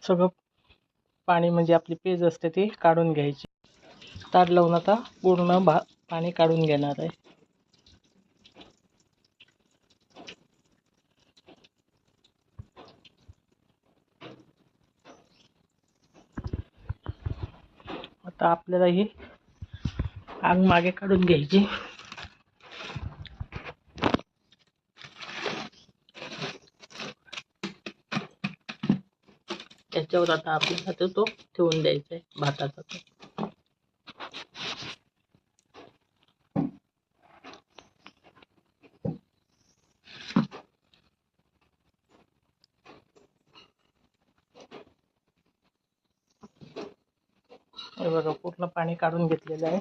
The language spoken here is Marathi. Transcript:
सगळं पाणी म्हणजे आपली पेज असते ती काढून घ्यायची. ताट लावून आता पूर्ण पाणी काढून घेणार आहे. आता आपल्याला ही आग मागे काढून घ्यायची. त्याच्यावर आता आपल्याला तो ठेवून द्यायचा आहे भाताचा. हे बघा पूर्ण पाणी काढून घेतलेलं आहे.